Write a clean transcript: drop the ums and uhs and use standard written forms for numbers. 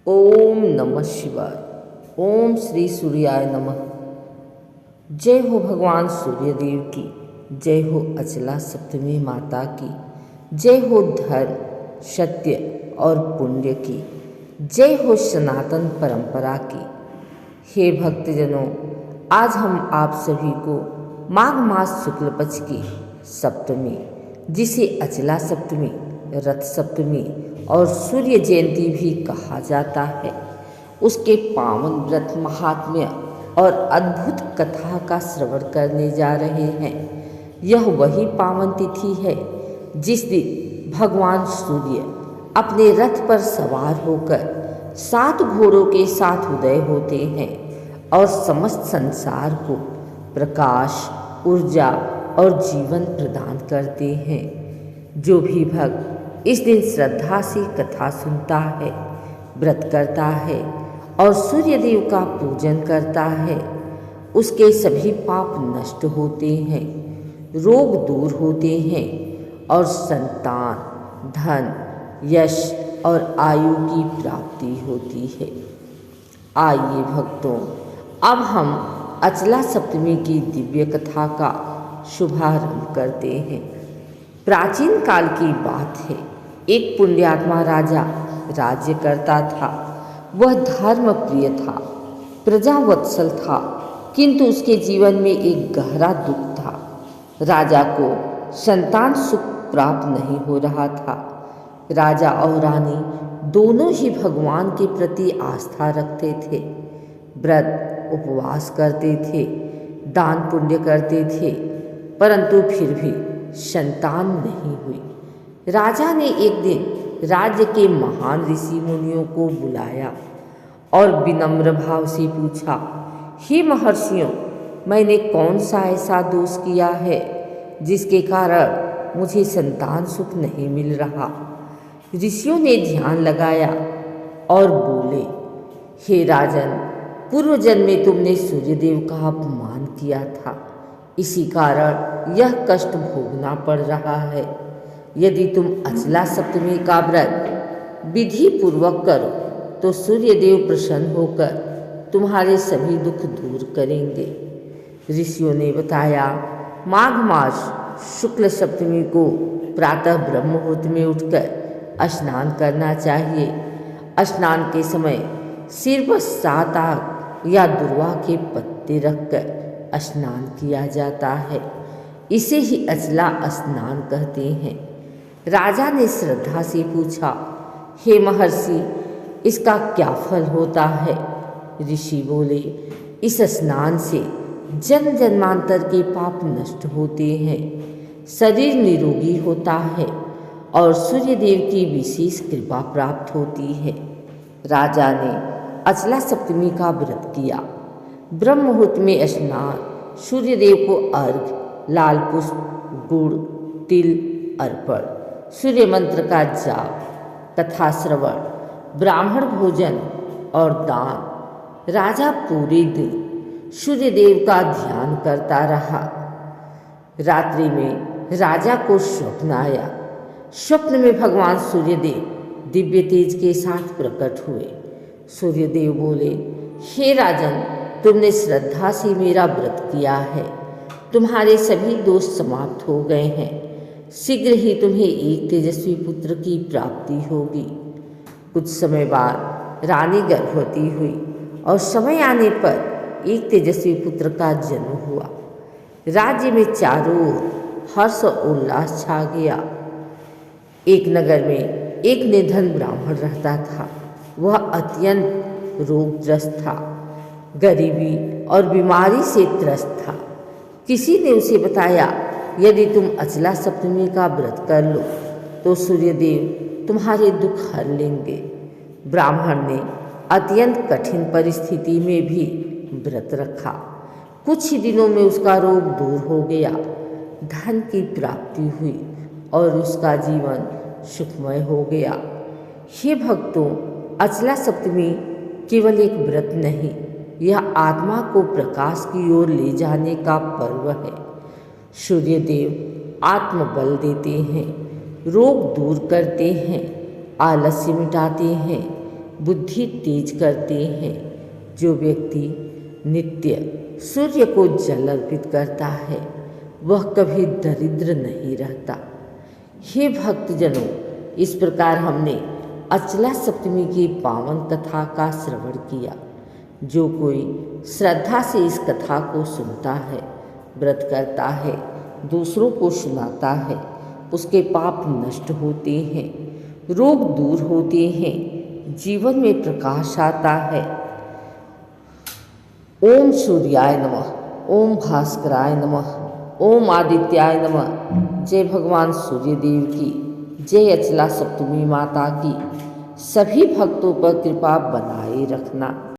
ओम नमः शिवाय। ओम श्री सूर्याय नमः। जय हो भगवान सूर्यदेव की, जय हो अचला सप्तमी माता की, जय हो धर्म सत्य और पुण्य की, जय हो सनातन परंपरा की। हे भक्तजनों, आज हम आप सभी को माघ मास शुक्ल पक्ष की सप्तमी, जिसे अचला सप्तमी, रथ सप्तमी और सूर्य जयंती भी कहा जाता है, उसके पावन व्रत महात्म्य और अद्भुत कथा का श्रवण करने जा रहे हैं। यह वही पावन तिथि है जिस दिन भगवान सूर्य अपने रथ पर सवार होकर 7 घोड़ों के साथ उदय होते हैं और समस्त संसार को प्रकाश, ऊर्जा और जीवन प्रदान करते हैं। जो भी भक्त इस दिन श्रद्धा से कथा सुनता है, व्रत करता है और सूर्यदेव का पूजन करता है, उसके सभी पाप नष्ट होते हैं, रोग दूर होते हैं और संतान, धन, यश और आयु की प्राप्ति होती है। आइए भक्तों, अब हम अचला सप्तमी की दिव्य कथा का शुभारंभ करते हैं। प्राचीन काल की बात है। एक पुण्यात्मा राजा राज्य करता था। वह धर्म प्रिय था, प्रजावत्सल था, किंतु उसके जीवन में एक गहरा दुख था। राजा को संतान सुख प्राप्त नहीं हो रहा था। राजा और रानी दोनों ही भगवान के प्रति आस्था रखते थे, व्रत उपवास करते थे, दान पुण्य करते थे, परंतु फिर भी संतान नहीं हुई। राजा ने एक दिन राज्य के महान ऋषि मुनियों को बुलाया और विनम्र भाव से पूछा, हे महर्षियों, मैंने कौन सा ऐसा दोष किया है जिसके कारण मुझे संतान सुख नहीं मिल रहा। ऋषियों ने ध्यान लगाया और बोले, हे राजन, पूर्व जन्म में तुमने सूर्यदेव का अपमान किया था, इसी कारण यह कष्ट भोगना पड़ रहा है। यदि तुम अचला सप्तमी का व्रत विधि पूर्वक करो तो सूर्यदेव प्रसन्न होकर तुम्हारे सभी दुख दूर करेंगे। ऋषियों ने बताया, माघ मास शुक्ल सप्तमी को प्रातः ब्रह्म मुहूर्त में उठकर स्नान करना चाहिए। स्नान के समय सिर पर 7 आग या दुर्वा के पत्ते रखकर स्नान किया जाता है। इसे ही अचला स्नान कहते हैं। राजा ने श्रद्धा से पूछा, हे महर्षि, इसका क्या फल होता है। ऋषि बोले, इस स्नान से जन्म जन्मांतर के पाप नष्ट होते हैं, शरीर निरोगी होता है और सूर्यदेव की विशेष कृपा प्राप्त होती है। राजा ने अचला सप्तमी का व्रत किया। ब्रह्म मुहूर्त में स्नान, सूर्यदेव को अर्घ्य, लाल पुष्प, गुड़, तिल अर्पण, सूर्य मंत्र का जाप, कथा श्रवण, ब्राह्मण भोजन और दान। राजा पूरे दिन सूर्यदेव का ध्यान करता रहा। रात्रि में राजा को स्वप्न आया। स्वप्न में भगवान सूर्यदेव दिव्य तेज के साथ प्रकट हुए। सूर्यदेव बोले, हे राजन, तुमने श्रद्धा से मेरा व्रत किया है, तुम्हारे सभी दोष समाप्त हो गए हैं। शीघ्र ही तुम्हें एक तेजस्वी पुत्र की प्राप्ति होगी। कुछ समय बाद रानी गर्भवती हुई और समय आने पर एक तेजस्वी पुत्र का जन्म हुआ। राज्य में चारों ओर हर्ष और उल्लास छा गया। एक नगर में एक निर्धन ब्राह्मण रहता था। वह अत्यंत रोगग्रस्त था, गरीबी और बीमारी से त्रस्त था। किसी ने उसे बताया, यदि तुम अचला सप्तमी का व्रत कर लो तो सूर्यदेव तुम्हारे दुख हर लेंगे। ब्राह्मण ने अत्यंत कठिन परिस्थिति में भी व्रत रखा। कुछ ही दिनों में उसका रोग दूर हो गया, धन की प्राप्ति हुई और उसका जीवन सुखमय हो गया। हे भक्तों, अचला सप्तमी केवल एक व्रत नहीं, यह आत्मा को प्रकाश की ओर ले जाने का पर्व है। सूर्यदेव आत्मबल देते हैं, रोग दूर करते हैं, आलस्य मिटाते हैं, बुद्धि तेज करते हैं। जो व्यक्ति नित्य सूर्य को जल अर्पित करता है वह कभी दरिद्र नहीं रहता। हे भक्तजनों, इस प्रकार हमने अचला सप्तमी की पावन कथा का श्रवण किया। जो कोई श्रद्धा से इस कथा को सुनता है, व्रत करता है, दूसरों को सुनाता है, उसके पाप नष्ट होते हैं, रोग दूर होते हैं, जीवन में प्रकाश आता है। ओम सूर्याय नमः, ओम भास्कराय नमः, ओम आदित्याय नमः। जय भगवान सूर्यदेव की, जय अचला सप्तमी माता की। सभी भक्तों पर कृपा बनाए रखना।